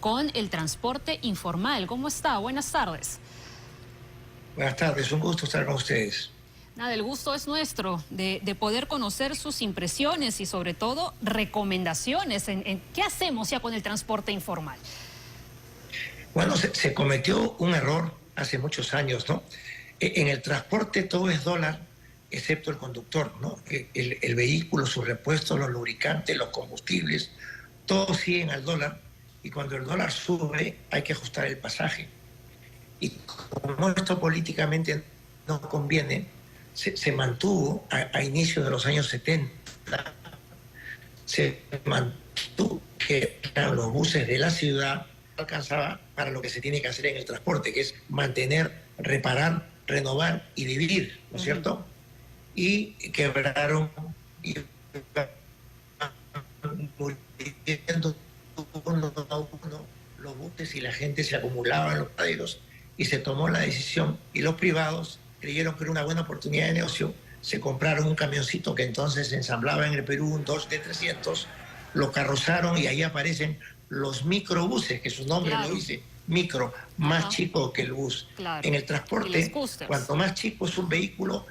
con el transporte informal. ¿Cómo está? Buenas tardes. Buenas tardes, un gusto estar con ustedes. Nada, el gusto es nuestro de poder conocer sus impresiones y sobre todo recomendaciones en qué hacemos ya con el transporte informal. Bueno, se cometió un error hace muchos años, ¿no? En el transporte todo es dólar, excepto el conductor, ¿no? El vehículo, sus repuestos, los lubricantes, los combustibles, todos siguen al dólar y cuando el dólar sube hay que ajustar el pasaje. Y como esto políticamente no conviene, se mantuvo a inicios de los años 70, se mantuvo que eran los buses de la ciudad alcanzaba para lo que se tiene que hacer en el transporte, que es mantener, reparar, renovar y vivir, ¿no es cierto? Y quebraron y muriendo uno a uno los buses y la gente se acumulaba en los paraderos y se tomó la decisión y los privados creyeron que era una buena oportunidad de negocio, se compraron un camioncito que entonces se ensamblaba en el Perú, un Dodge D300, lo carrozaron y ahí aparecen los microbuses, que su nombre lo dice, micro, más chico que el bus. En el transporte, cuanto más chico es un vehículo,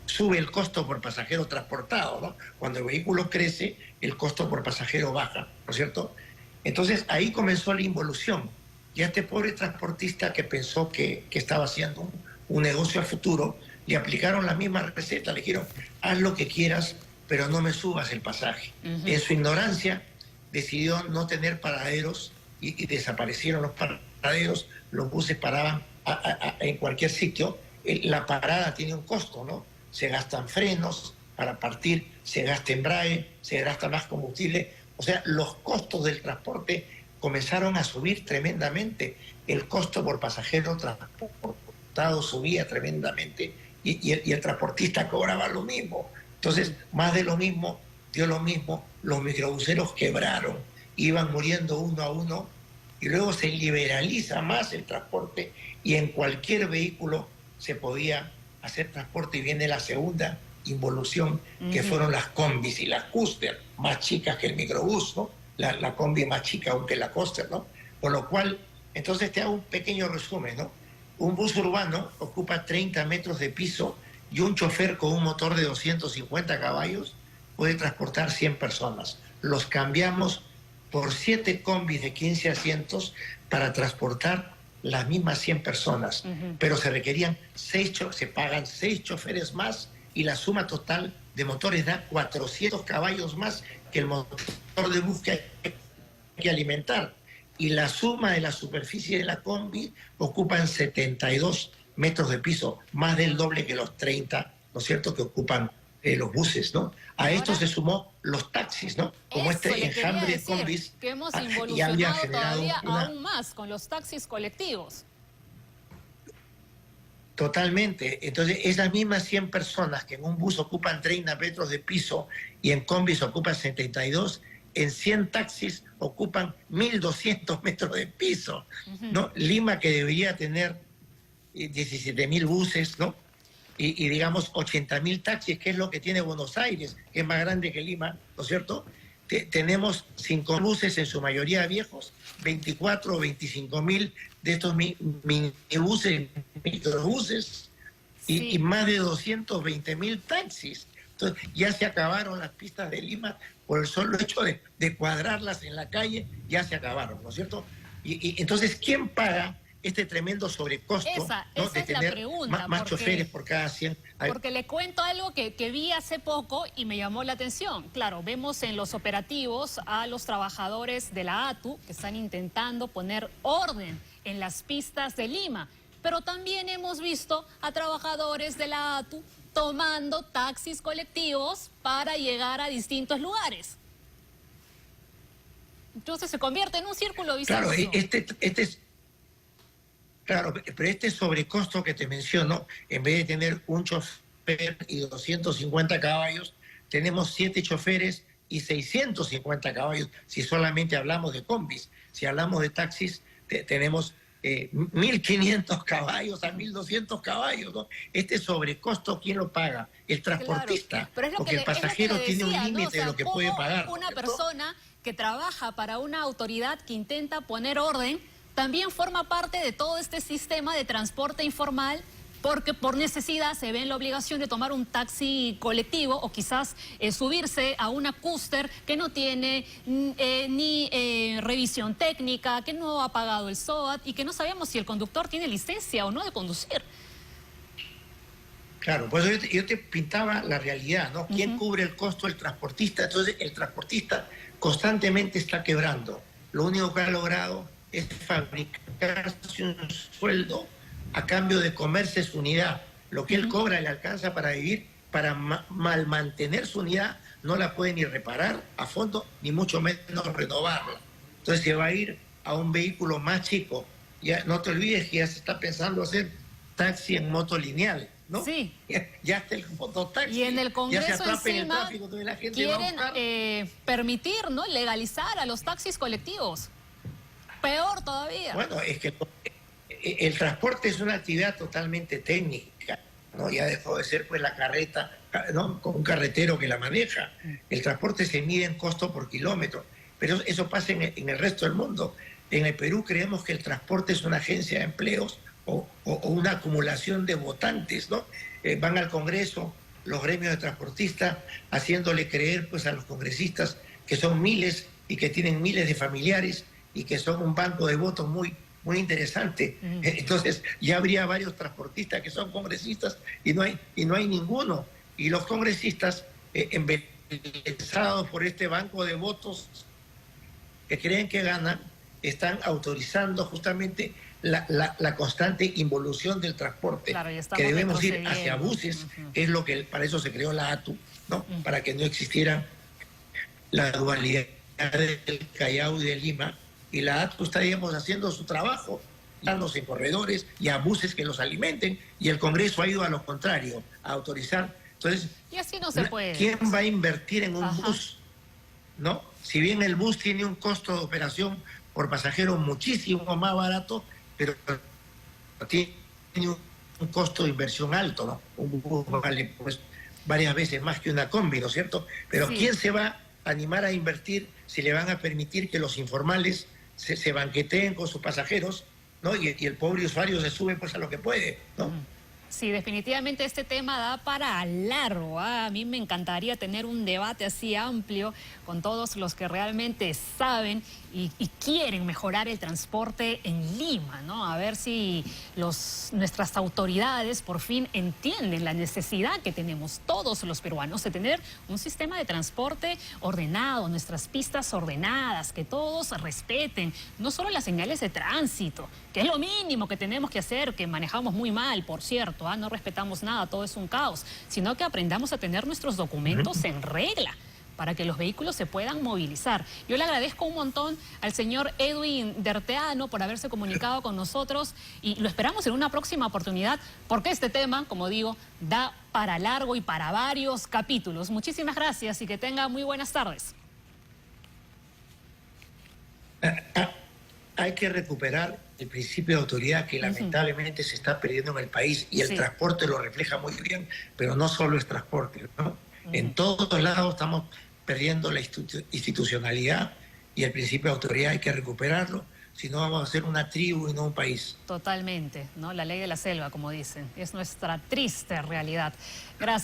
sube el costo por pasajero transportado, ¿no? Cuando el vehículo crece, el costo por pasajero baja, ¿no es cierto? Entonces ahí comenzó la involución. Y a este pobre transportista que pensó que estaba haciendo un negocio a futuro, le aplicaron la misma receta, le dijeron, haz lo que quieras, pero no me subas el pasaje. En su ignorancia decidió no tener paraderos y desaparecieron los paraderos, los buses paraban en cualquier sitio. La parada tiene un costo, ¿no? Se gastan frenos para partir, se gasta embrague, se gasta más combustible. O sea, los costos del transporte comenzaron a subir tremendamente. El costo por pasajero transportado subía tremendamente y el transportista cobraba lo mismo. Entonces, más de lo mismo, dio lo mismo, los microbuseros quebraron, iban muriendo uno a uno y luego se liberaliza más el transporte y en cualquier vehículo se podía hacer transporte y viene la segunda involución que fueron las combis y las coaster, más chicas que el microbús, ¿no? La combi más chica aún que la coaster, ¿no? Por lo cual, entonces te hago un pequeño resumen, ¿no? Un bus urbano ocupa 30 metros de piso y un chofer con un motor de 250 caballos puede transportar 100 personas. Los cambiamos por 7 combis de 15 asientos para transportar las mismas 100 personas. Pero se requerían se pagan 6 choferes más y la suma total de motores da 400 caballos más que el motor de bus que hay que alimentar. Y la suma de la superficie de la combi ocupan 72 metros de piso, más del doble que los 30, ¿no es cierto?, que ocupan los buses, ¿no? A esto se sumó los taxis, ¿no? Como este enjambre de combis. Que hemos involucionado todavía aún más con los taxis colectivos. Totalmente. Entonces, esas mismas 100 personas que en un bus ocupan 30 metros de piso y en combis ocupan 72, en 100 taxis ocupan 1.200 metros de piso, ¿no? Lima, que debería tener 17.000 buses, ¿no? Y digamos 80.000 taxis, que es lo que tiene Buenos Aires, que es más grande que Lima, ¿no es cierto? Tenemos 5 buses, en su mayoría viejos, 24 o 25.000 de estos minibuses, microbuses, y más de 220.000 taxis. Entonces ya se acabaron las pistas de Lima por el solo hecho de cuadrarlas en la calle, ya se acabaron, ¿no es cierto? Y entonces, ¿quién paga este tremendo sobrecosto, ¿no?, de tener más choferes por cada 100? Porque le cuento algo que vi hace poco y me llamó la atención. Claro, vemos en los operativos a los trabajadores de la ATU que están intentando poner orden en las pistas de Lima, pero también hemos visto a trabajadores de la ATU tomando taxis colectivos para llegar a distintos lugares. Entonces se convierte en un círculo vicioso. Claro, Claro, pero este sobrecosto que te menciono, en vez de tener un chofer y 250 caballos, tenemos 7 choferes y 650 caballos, si solamente hablamos de combis. Si hablamos de taxis, tenemos 1.500 caballos a 1.200 caballos, ¿no? Este sobrecosto, ¿quién lo paga? El transportista, claro, pero es lo porque que el pasajero es lo que le tiene un decía, ¿no? límite O sea, de lo que ¿cómo puede pagar. una ¿cierto? persona que trabaja para una autoridad que intenta poner orden también forma parte de todo este sistema de transporte informal? Porque por necesidad se ve en la obligación de tomar un taxi colectivo o quizás subirse a una cúster que no tiene ni revisión técnica, que no ha pagado el SOAT y que no sabemos si el conductor tiene licencia o no de conducir. Claro, pues yo te pintaba la realidad, ¿no? ¿Quién cubre el costo? El transportista. Entonces, el transportista constantemente está quebrando. Lo único que ha logrado es fabricarse un sueldo a cambio de comerse su unidad. Lo que él cobra le alcanza para vivir, para mal mantener su unidad, no la puede ni reparar a fondo, ni mucho menos renovarla. Entonces se va a ir a un vehículo más chico. Ya no te olvides que ya se está pensando hacer taxi en moto lineal, ¿no? Sí. Ya está el mototaxi. Y en el Congreso ya se atrapa en el encima tráfico, entonces la gente quieren va a buscar... permitir, ¿no? Legalizar a los taxis colectivos. Peor todavía. Bueno, es que el transporte es una actividad totalmente técnica, ¿no? Ya dejó de ser pues la carreta, ¿no? Con un carretero que la maneja. El transporte se mide en costo por kilómetro, pero eso pasa en el resto del mundo. En el Perú creemos que el transporte es una agencia de empleos o una acumulación de votantes, ¿no? Van al Congreso los gremios de transportistas haciéndole creer pues a los congresistas que son miles y que tienen miles de familiares y que son un banco de votos muy interesante. Entonces ya habría varios transportistas que son congresistas y no hay ninguno. Y los congresistas, embelesados por este banco de votos que creen que ganan, están autorizando justamente la constante involución del transporte, claro, que debemos ir hacia buses, que es lo que para eso se creó la ATU, ¿no? Para que no existiera la dualidad del Callao y de Lima. Y la ATU está, digamos, haciendo su trabajo, dándose corredores y a buses que los alimenten, y el Congreso ha ido a lo contrario, a autorizar. Entonces, y así no se puede. ¿Quién va a invertir en un bus? ¿No? Si bien el bus tiene un costo de operación por pasajero muchísimo más barato, pero tiene un costo de inversión alto, ¿no? Un bus vale pues varias veces más que una combi, ¿no es cierto? Pero sí. ¿Quién se va a animar a invertir si le van a permitir que los informales se banqueteen con sus pasajeros, ¿no? Y el pobre usuario se sube pues a lo que puede, ¿no? Sí, definitivamente este tema da para largo. A mí me encantaría tener un debate así amplio con todos los que realmente saben y quieren mejorar el transporte en Lima, ¿no? A ver si nuestras autoridades por fin entienden la necesidad que tenemos todos los peruanos de tener un sistema de transporte ordenado, nuestras pistas ordenadas, que todos respeten, no solo las señales de tránsito, que es lo mínimo que tenemos que hacer, que manejamos muy mal, por cierto, no respetamos nada, todo es un caos, sino que aprendamos a tener nuestros documentos en regla, para que los vehículos se puedan movilizar. Yo le agradezco un montón al señor Edwin Derteano por haberse comunicado con nosotros y lo esperamos en una próxima oportunidad porque este tema, como digo, da para largo y para varios capítulos. Muchísimas gracias y que tenga muy buenas tardes. Hay que recuperar el principio de autoridad que lamentablemente se está perdiendo en el país y el transporte lo refleja muy bien, pero no solo es transporte, ¿no? En todos lados estamos perdiendo la institucionalidad y el principio de autoridad, hay que recuperarlo, si no vamos a ser una tribu y no un país. Totalmente, ¿no? La ley de la selva, como dicen, es nuestra triste realidad. Gracias.